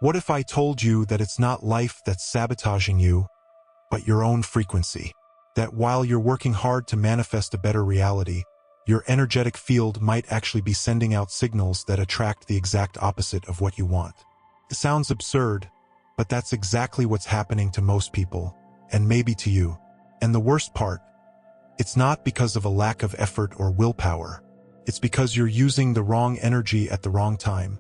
What if I told you that it's not life that's sabotaging you, but your own frequency? That while you're working hard to manifest a better reality, your energetic field might actually be sending out signals that attract the exact opposite of what you want. It sounds absurd, but that's exactly what's happening to most people, and maybe to you. And the worst part, it's not because of a lack of effort or willpower. It's because you're using the wrong energy at the wrong time,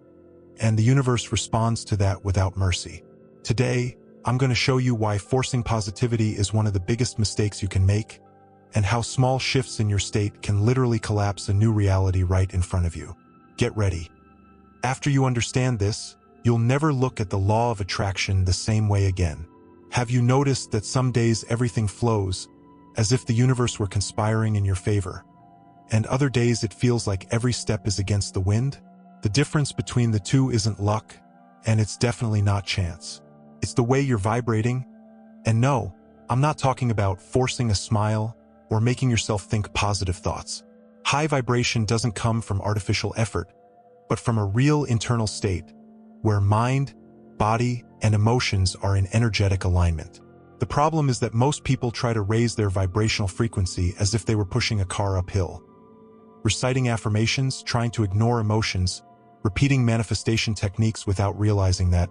and the universe responds to that without mercy. Today, I'm going to show you why forcing positivity is one of the biggest mistakes you can make, and how small shifts in your state can literally collapse a new reality right in front of you. Get ready. After you understand this, you'll never look at the law of attraction the same way again. Have you noticed that some days everything flows, as if the universe were conspiring in your favor, and other days it feels like every step is against the wind? The difference between the two isn't luck, and it's definitely not chance. It's the way you're vibrating. And no, I'm not talking about forcing a smile or making yourself think positive thoughts. High vibration doesn't come from artificial effort, but from a real internal state where mind, body, and emotions are in energetic alignment. The problem is that most people try to raise their vibrational frequency as if they were pushing a car uphill. Reciting affirmations, trying to ignore emotions, repeating manifestation techniques without realizing that,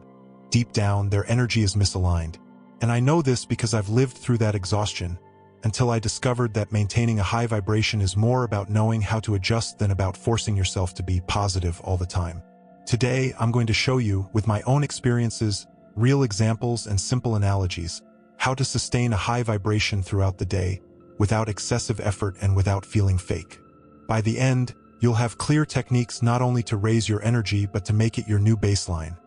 deep down, their energy is misaligned. And I know this because I've lived through that exhaustion, until I discovered that maintaining a high vibration is more about knowing how to adjust than about forcing yourself to be positive all the time. Today, I'm going to show you, with my own experiences, real examples, and simple analogies, how to sustain a high vibration throughout the day, without excessive effort and without feeling fake. By the end, you'll have clear techniques not only to raise your energy but to make it your new baseline,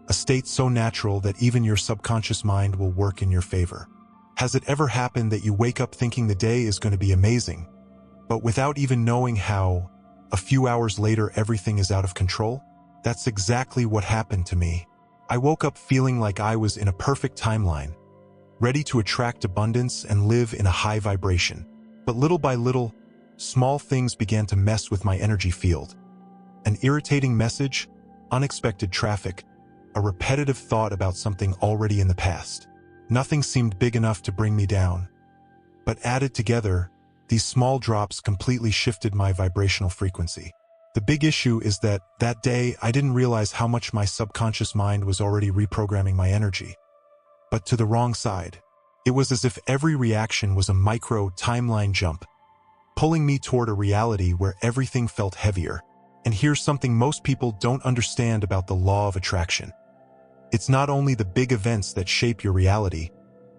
a state so natural that even your subconscious mind will work in your favor. Has it ever happened that you wake up thinking the day is going to be amazing, but without even knowing how, a few hours later everything is out of control? That's exactly what happened to me. I woke up feeling like I was in a perfect timeline, ready to attract abundance and live in a high vibration. But little by little, small things began to mess with my energy field. An irritating message, unexpected traffic, a repetitive thought about something already in the past. Nothing seemed big enough to bring me down. But added together, these small drops completely shifted my vibrational frequency. The big issue is that day I didn't realize how much my subconscious mind was already reprogramming my energy. But to the wrong side. It was as if every reaction was a micro timeline jump, pulling me toward a reality where everything felt heavier. And here's something most people don't understand about the law of attraction. It's not only the big events that shape your reality,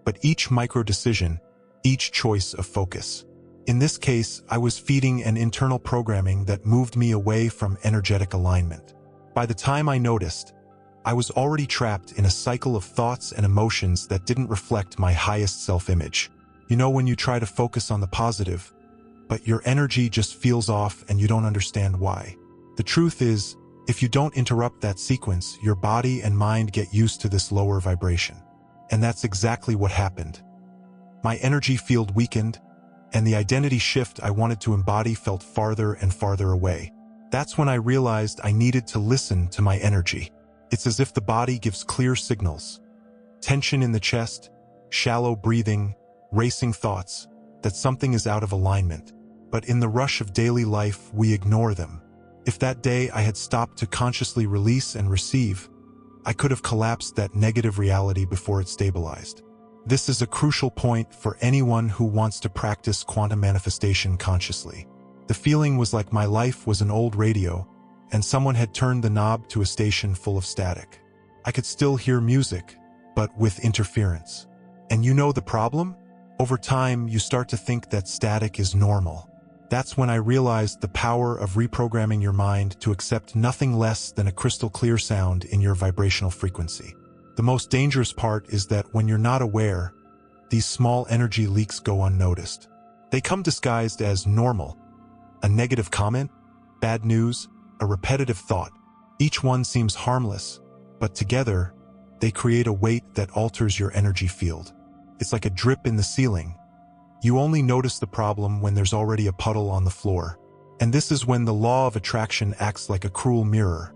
but each micro decision, each choice of focus. In this case, I was feeding an internal programming that moved me away from energetic alignment. By the time I noticed, I was already trapped in a cycle of thoughts and emotions that didn't reflect my highest self-image. You know, when you try to focus on the positive, but your energy just feels off and you don't understand why. The truth is, if you don't interrupt that sequence, your body and mind get used to this lower vibration. And that's exactly what happened. My energy field weakened, and the identity shift I wanted to embody felt farther and farther away. That's when I realized I needed to listen to my energy. It's as if the body gives clear signals. Tension in the chest, shallow breathing, racing thoughts, that something is out of alignment. But in the rush of daily life, we ignore them. If that day I had stopped to consciously release and receive, I could have collapsed that negative reality before it stabilized. This is a crucial point for anyone who wants to practice quantum manifestation consciously. The feeling was like my life was an old radio, and someone had turned the knob to a station full of static. I could still hear music, but with interference. And you know the problem? Over time, you start to think that static is normal. That's when I realized the power of reprogramming your mind to accept nothing less than a crystal clear sound in your vibrational frequency. The most dangerous part is that when you're not aware, these small energy leaks go unnoticed. They come disguised as normal. A negative comment, bad news, a repetitive thought. Each one seems harmless, but together, they create a weight that alters your energy field. It's like a drip in the ceiling. You only notice the problem when there's already a puddle on the floor. And this is when the law of attraction acts like a cruel mirror.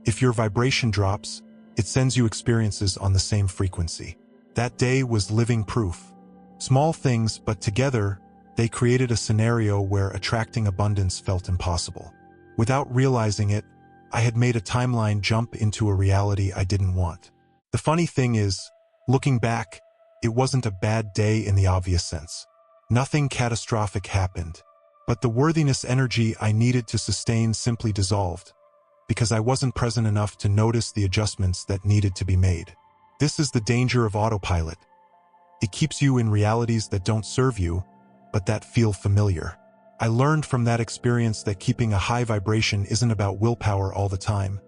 If your vibration drops, It sends you experiences on the same frequency. That day was living proof. Small things, but together, they created a scenario where attracting abundance felt impossible. Without realizing it, I had made a timeline jump into a reality I didn't want. The funny thing is, looking back, it wasn't a bad day in the obvious sense. Nothing catastrophic happened, but the worthiness energy I needed to sustain simply dissolved, because I wasn't present enough to notice the adjustments that needed to be made. This is the danger of autopilot. It keeps you in realities that don't serve you, but that feel familiar. I learned from that experience that keeping a high vibration isn't about willpower all the time,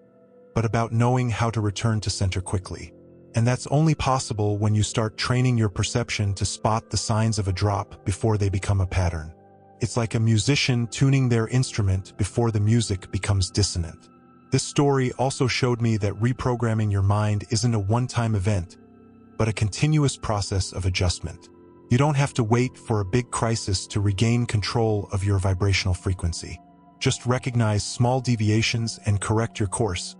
but about knowing how to return to center quickly. And that's only possible when you start training your perception to spot the signs of a drop before they become a pattern. It's like a musician tuning their instrument before the music becomes dissonant. This story also showed me that reprogramming your mind isn't a one-time event, but a continuous process of adjustment. You don't have to wait for a big crisis to regain control of your vibrational frequency. Just recognize small deviations and correct your course,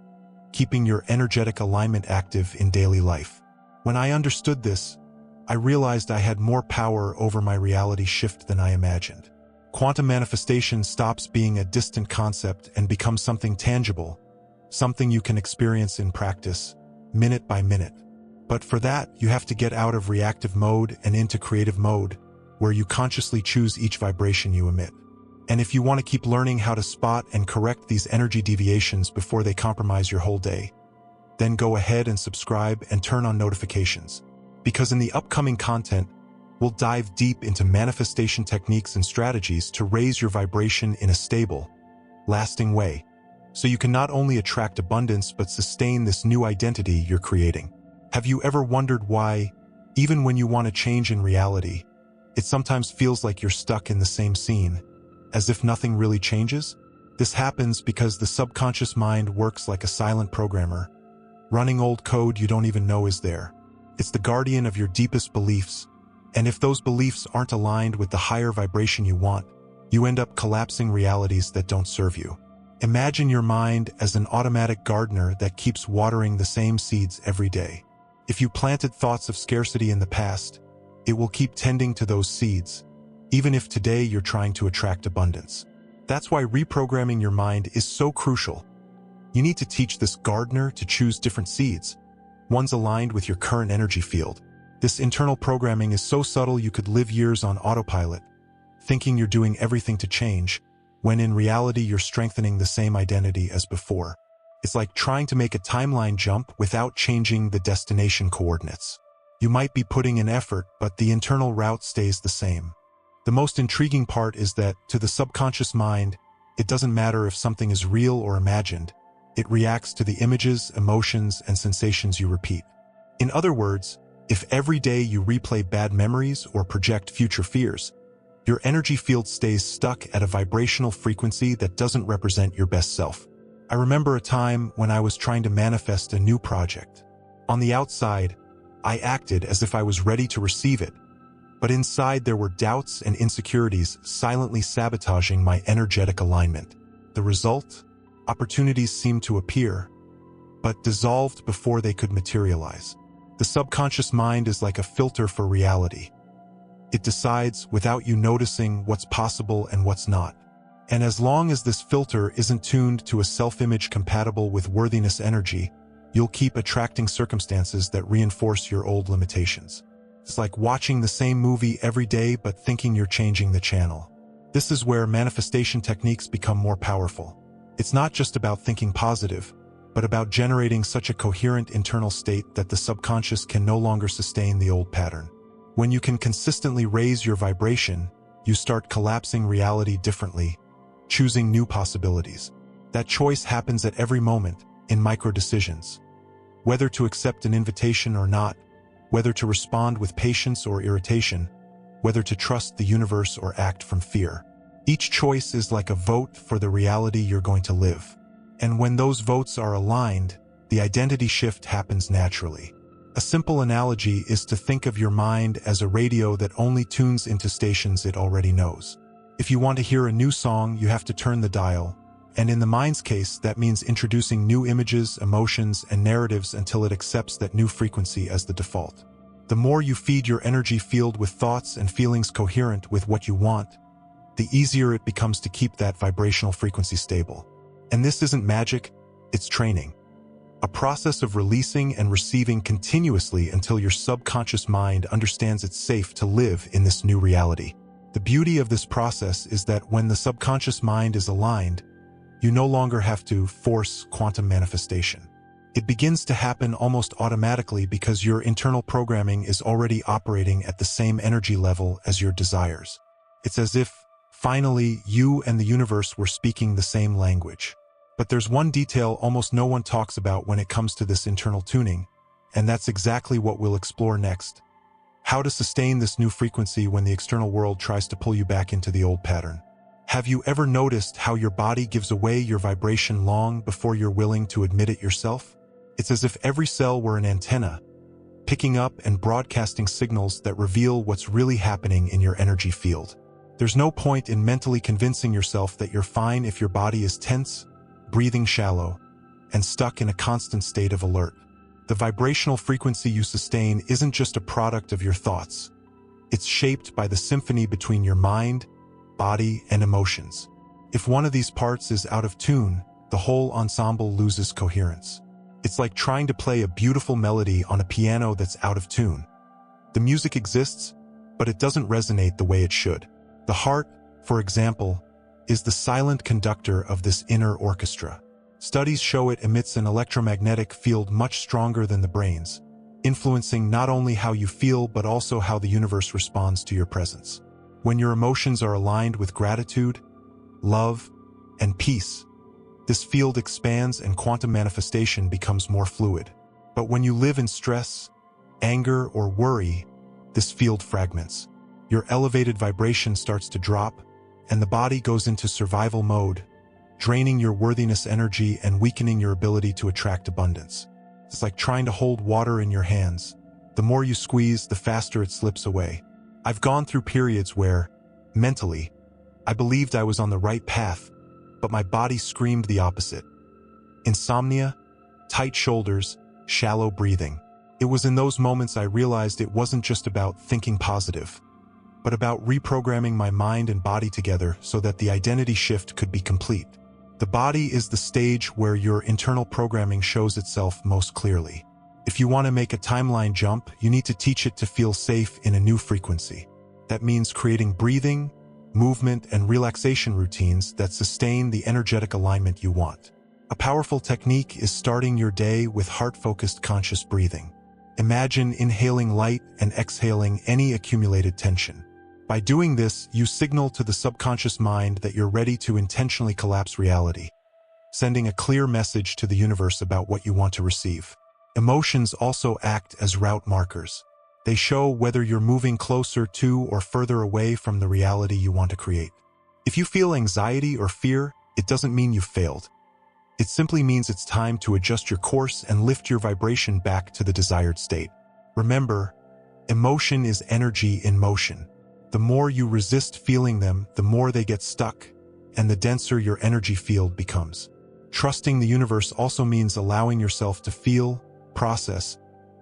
keeping your energetic alignment active in daily life. When I understood this, I realized I had more power over my reality shift than I imagined. Quantum manifestation stops being a distant concept and becomes something tangible, something you can experience in practice, minute by minute. But for that, you have to get out of reactive mode and into creative mode, where you consciously choose each vibration you emit. And if you want to keep learning how to spot and correct these energy deviations before they compromise your whole day, then go ahead and subscribe and turn on notifications. Because in the upcoming content, we'll dive deep into manifestation techniques and strategies to raise your vibration in a stable, lasting way, so you can not only attract abundance but sustain this new identity you're creating. Have you ever wondered why, even when you want to change in reality, it sometimes feels like you're stuck in the same scene, as if nothing really changes? This happens because the subconscious mind works like a silent programmer, running old code you don't even know is there. It's the guardian of your deepest beliefs, and if those beliefs aren't aligned with the higher vibration you want, you end up collapsing realities that don't serve you. Imagine your mind as an automatic gardener that keeps watering the same seeds every day. If you planted thoughts of scarcity in the past, it will keep tending to those seeds, even if today you're trying to attract abundance. That's why reprogramming your mind is so crucial. You need to teach this gardener to choose different seeds, ones aligned with your current energy field. This internal programming is so subtle you could live years on autopilot, thinking you're doing everything to change, when in reality you're strengthening the same identity as before. It's like trying to make a timeline jump without changing the destination coordinates. You might be putting in effort, but the internal route stays the same. The most intriguing part is that, to the subconscious mind, it doesn't matter if something is real or imagined. It reacts to the images, emotions, and sensations you repeat. In other words, if every day you replay bad memories or project future fears, your energy field stays stuck at a vibrational frequency that doesn't represent your best self. I remember a time when I was trying to manifest a new project. On the outside, I acted as if I was ready to receive it, but inside there were doubts and insecurities silently sabotaging my energetic alignment. The result? Opportunities seemed to appear, but dissolved before they could materialize. The subconscious mind is like a filter for reality. It decides, without you noticing, what's possible and what's not. And as long as this filter isn't tuned to a self-image compatible with worthiness energy, you'll keep attracting circumstances that reinforce your old limitations. It's like watching the same movie every day but thinking you're changing the channel. This is where manifestation techniques become more powerful. It's not just about thinking positive, but about generating such a coherent internal state that the subconscious can no longer sustain the old pattern. When you can consistently raise your vibration, you start collapsing reality differently, choosing new possibilities. That choice happens at every moment, in micro-decisions. Whether to accept an invitation or not, whether to respond with patience or irritation, whether to trust the universe or act from fear. Each choice is like a vote for the reality you're going to live. And when those votes are aligned, the identity shift happens naturally. A simple analogy is to think of your mind as a radio that only tunes into stations it already knows. If you want to hear a new song, you have to turn the dial, And in the mind's case, that means introducing new images, emotions, and narratives until it accepts that new frequency as the default. The more you feed your energy field with thoughts and feelings coherent with what you want, the easier it becomes to keep that vibrational frequency stable. And this isn't magic, it's training. A process of releasing and receiving continuously until your subconscious mind understands it's safe to live in this new reality. The beauty of this process is that when the subconscious mind is aligned, you no longer have to force quantum manifestation. It begins to happen almost automatically because your internal programming is already operating at the same energy level as your desires. It's as if, finally, you and the universe were speaking the same language. But there's one detail almost no one talks about when it comes to this internal tuning, and that's exactly what we'll explore next. How to sustain this new frequency when the external world tries to pull you back into the old pattern. Have you ever noticed how your body gives away your vibration long before you're willing to admit it yourself? It's as if every cell were an antenna, picking up and broadcasting signals that reveal what's really happening in your energy field. There's no point in mentally convincing yourself that you're fine if your body is tense, breathing shallow, and stuck in a constant state of alert. The vibrational frequency you sustain isn't just a product of your thoughts. It's shaped by the symphony between your mind, body, and emotions. If one of these parts is out of tune, the whole ensemble loses coherence. It's like trying to play a beautiful melody on a piano that's out of tune. The music exists, but it doesn't resonate the way it should. The heart, for example, is the silent conductor of this inner orchestra. Studies show it emits an electromagnetic field much stronger than the brain's, influencing not only how you feel but also how the universe responds to your presence. When your emotions are aligned with gratitude, love, and peace, this field expands and quantum manifestation becomes more fluid. But when you live in stress, anger, or worry, this field fragments. Your elevated vibration starts to drop, and the body goes into survival mode, draining your worthiness energy and weakening your ability to attract abundance. It's like trying to hold water in your hands. The more you squeeze, the faster it slips away. I've gone through periods where, mentally, I believed I was on the right path, but my body screamed the opposite. Insomnia, tight shoulders, shallow breathing. It was in those moments I realized it wasn't just about thinking positive, but about reprogramming my mind and body together so that the identity shift could be complete. The body is the stage where your internal programming shows itself most clearly. If you want to make a timeline jump, you need to teach it to feel safe in a new frequency. That means creating breathing, movement, and relaxation routines that sustain the energetic alignment you want. A powerful technique is starting your day with heart-focused conscious breathing. Imagine inhaling light and exhaling any accumulated tension. By doing this, you signal to the subconscious mind that you're ready to intentionally collapse reality, sending a clear message to the universe about what you want to receive. Emotions also act as route markers. They show whether you're moving closer to or further away from the reality you want to create. If you feel anxiety or fear, it doesn't mean you've failed. It simply means it's time to adjust your course and lift your vibration back to the desired state. Remember, emotion is energy in motion. The more you resist feeling them, the more they get stuck, and the denser your energy field becomes. Trusting the universe also means allowing yourself to feel, process,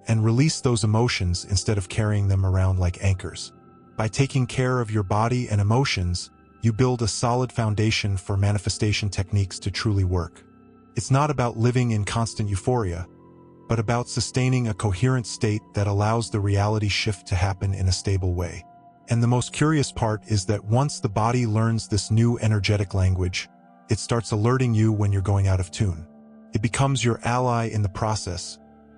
and release those emotions instead of carrying them around like anchors. By taking care of your body and emotions, you build a solid foundation for manifestation techniques to truly work. It's not about living in constant euphoria, but about sustaining a coherent state that allows the reality shift to happen in a stable way. And the most curious part is that once the body learns this new energetic language, it starts alerting you when you're going out of tune. It becomes your ally in the process,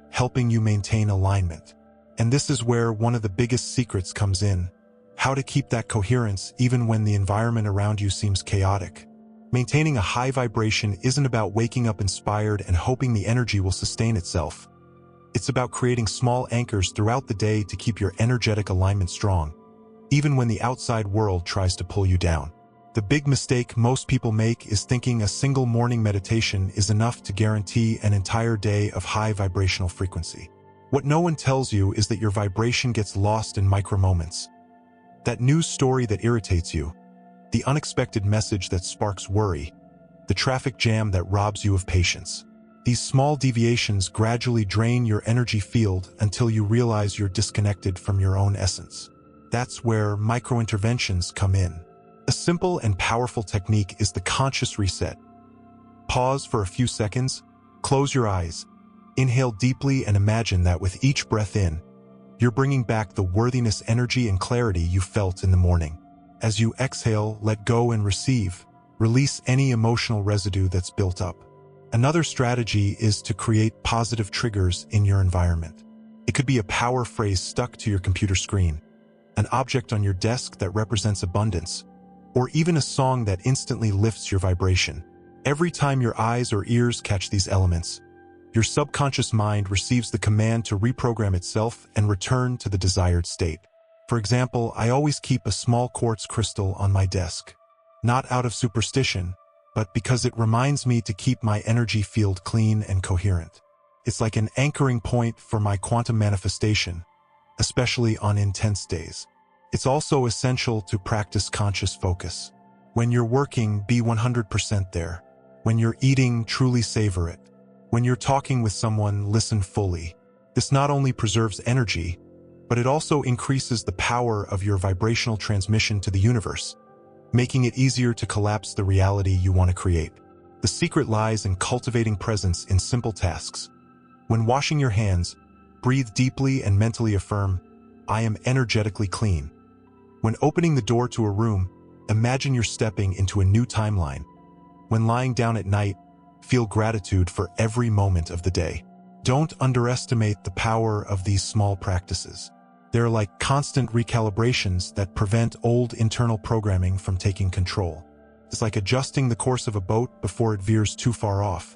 helping you maintain alignment. And this is where one of the biggest secrets comes in: how to keep that coherence even when the environment around you seems chaotic. Maintaining a high vibration isn't about waking up inspired and hoping the energy will sustain itself. It's about creating small anchors throughout the day to keep your energetic alignment strong, even when the outside world tries to pull you down. The big mistake most people make is thinking a single morning meditation is enough to guarantee an entire day of high vibrational frequency. What no one tells you is that your vibration gets lost in micro moments. That news story that irritates you, the unexpected message that sparks worry, the traffic jam that robs you of patience. These small deviations gradually drain your energy field until you realize you're disconnected from your own essence. That's where micro-interventions come in. A simple and powerful technique is the conscious reset. Pause for a few seconds, close your eyes, inhale deeply, and imagine that with each breath in, you're bringing back the worthiness, energy, and clarity you felt in the morning. As you exhale, let go and receive. Release any emotional residue that's built up. Another strategy is to create positive triggers in your environment. It could be a power phrase stuck to your computer screen, an object on your desk that represents abundance, or even a song that instantly lifts your vibration. Every time your eyes or ears catch these elements, your subconscious mind receives the command to reprogram itself and return to the desired state. For example, I always keep a small quartz crystal on my desk, not out of superstition, but because it reminds me to keep my energy field clean and coherent. It's like an anchoring point for my quantum manifestation, especially on intense days. It's also essential to practice conscious focus. When you're working, be 100% there. When you're eating, truly savor it. When you're talking with someone, listen fully. This not only preserves energy, but it also increases the power of your vibrational transmission to the universe, making it easier to collapse the reality you want to create. The secret lies in cultivating presence in simple tasks. When washing your hands, breathe deeply and mentally affirm, "I am energetically clean." When opening the door to a room, imagine you're stepping into a new timeline. When lying down at night, feel gratitude for every moment of the day. Don't underestimate the power of these small practices. They're like constant recalibrations that prevent old internal programming from taking control. It's like adjusting the course of a boat before it veers too far off.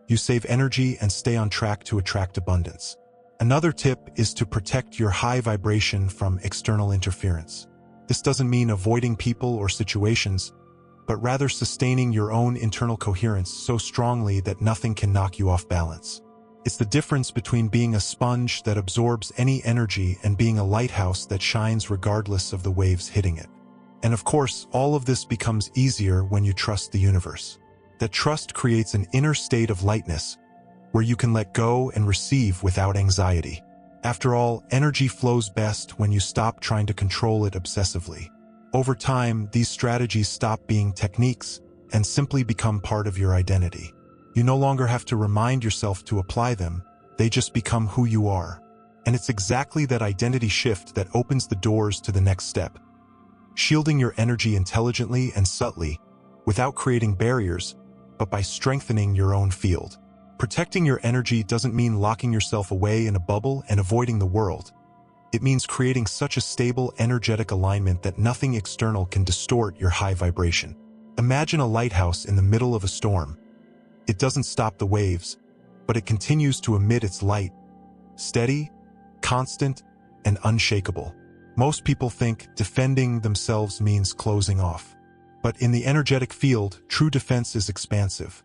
You save energy and stay on track to attract abundance. Another tip is to protect your high vibration from external interference. This doesn't mean avoiding people or situations, but rather sustaining your own internal coherence so strongly that nothing can knock you off balance. It's the difference between being a sponge that absorbs any energy and being a lighthouse that shines regardless of the waves hitting it. And of course, all of this becomes easier when you trust the universe. That trust creates an inner state of lightness, where you can let go and receive without anxiety. After all, energy flows best when you stop trying to control it obsessively. Over time, these strategies stop being techniques and simply become part of your identity. You no longer have to remind yourself to apply them, they just become who you are. And it's exactly that identity shift that opens the doors to the next step. Shielding your energy intelligently and subtly, without creating barriers, but by strengthening your own field. Protecting your energy doesn't mean locking yourself away in a bubble and avoiding the world. It means creating such a stable, energetic alignment that nothing external can distort your high vibration. Imagine a lighthouse in the middle of a storm. It doesn't stop the waves, but it continues to emit its light, steady, constant, and unshakable. Most people think defending themselves means closing off. But in the energetic field, true defense is expansive.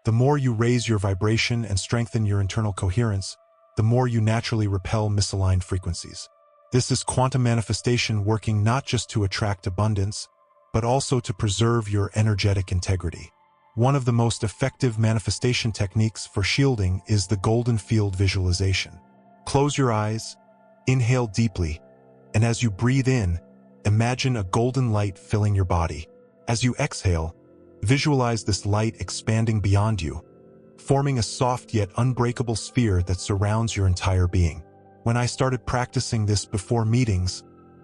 The more you raise your vibration and strengthen your internal coherence, the more you naturally repel misaligned frequencies. This is quantum manifestation working not just to attract abundance, but also to preserve your energetic integrity. One of the most effective manifestation techniques for shielding is the golden field visualization. Close your eyes, inhale deeply, and as you breathe in, imagine a golden light filling your body. As you exhale, visualize this light expanding beyond you, forming a soft yet unbreakable sphere that surrounds your entire being. When I started practicing this before meetings,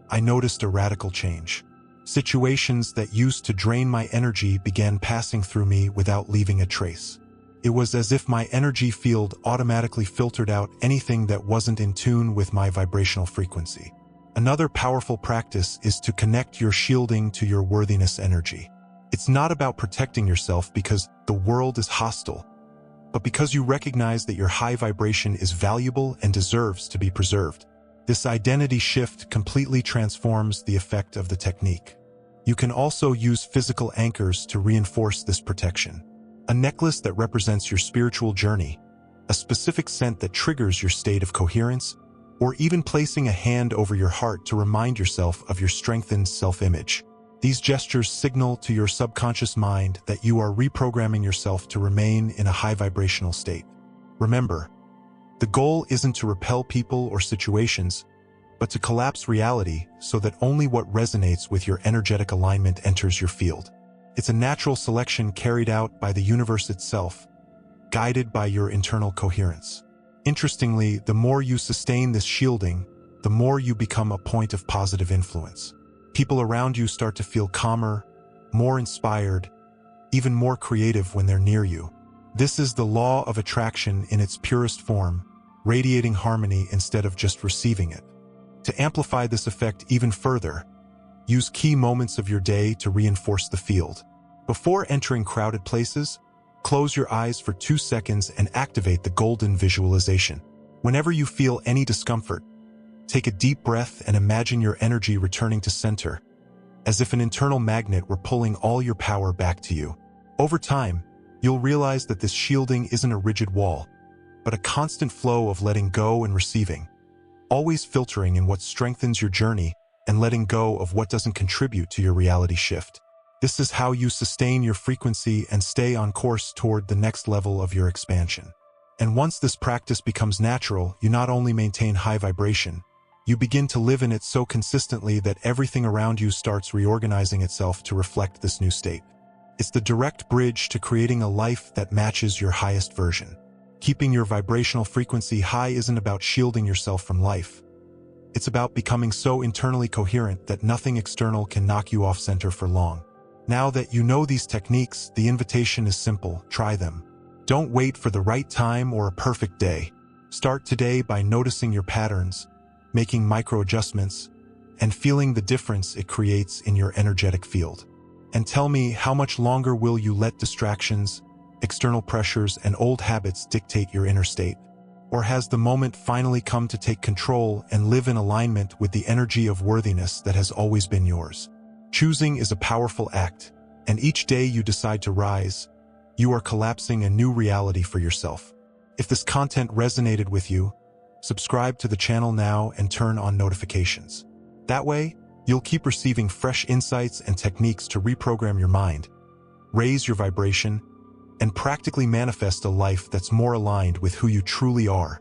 I noticed a radical change. Situations that used to drain my energy began passing through me without leaving a trace. It was as if my energy field automatically filtered out anything that wasn't in tune with my vibrational frequency. Another powerful practice is to connect your shielding to your worthiness energy. It's not about protecting yourself because the world is hostile, but because you recognize that your high vibration is valuable and deserves to be preserved. This identity shift completely transforms the effect of the technique. You can also use physical anchors to reinforce this protection. A necklace that represents your spiritual journey, a specific scent that triggers your state of coherence, or even placing a hand over your heart to remind yourself of your strengthened self-image. These gestures signal to your subconscious mind that you are reprogramming yourself to remain in a high vibrational state. Remember, the goal isn't to repel people or situations, but to collapse reality so that only what resonates with your energetic alignment enters your field. It's a natural selection carried out by the universe itself, guided by your internal coherence. Interestingly, the more you sustain this shielding, the more you become a point of positive influence. People around you start to feel calmer, more inspired, even more creative when they're near you. This is the law of attraction in its purest form, radiating harmony instead of just receiving it. To amplify this effect even further, use key moments of your day to reinforce the field. Before entering crowded places, close your eyes for 2 seconds and activate the golden visualization. Whenever you feel any discomfort, take a deep breath and imagine your energy returning to center, as if an internal magnet were pulling all your power back to you. Over time, you'll realize that this shielding isn't a rigid wall, but a constant flow of letting go and receiving, always filtering in what strengthens your journey and letting go of what doesn't contribute to your reality shift. This is how you sustain your frequency and stay on course toward the next level of your expansion. And once this practice becomes natural, you not only maintain high vibration, you begin to live in it so consistently that everything around you starts reorganizing itself to reflect this new state. It's the direct bridge to creating a life that matches your highest version. Keeping your vibrational frequency high isn't about shielding yourself from life. It's about becoming so internally coherent that nothing external can knock you off center for long. Now that you know these techniques, the invitation is simple: try them. Don't wait for the right time or a perfect day. Start today by noticing your patterns, making micro-adjustments, and feeling the difference it creates in your energetic field. And tell me, how much longer will you let distractions, external pressures, and old habits dictate your inner state? Or has the moment finally come to take control and live in alignment with the energy of worthiness that has always been yours? Choosing is a powerful act, and each day you decide to rise, you are collapsing a new reality for yourself. If this content resonated with you, subscribe to the channel now and turn on notifications. That way, you'll keep receiving fresh insights and techniques to reprogram your mind, raise your vibration, and practically manifest a life that's more aligned with who you truly are.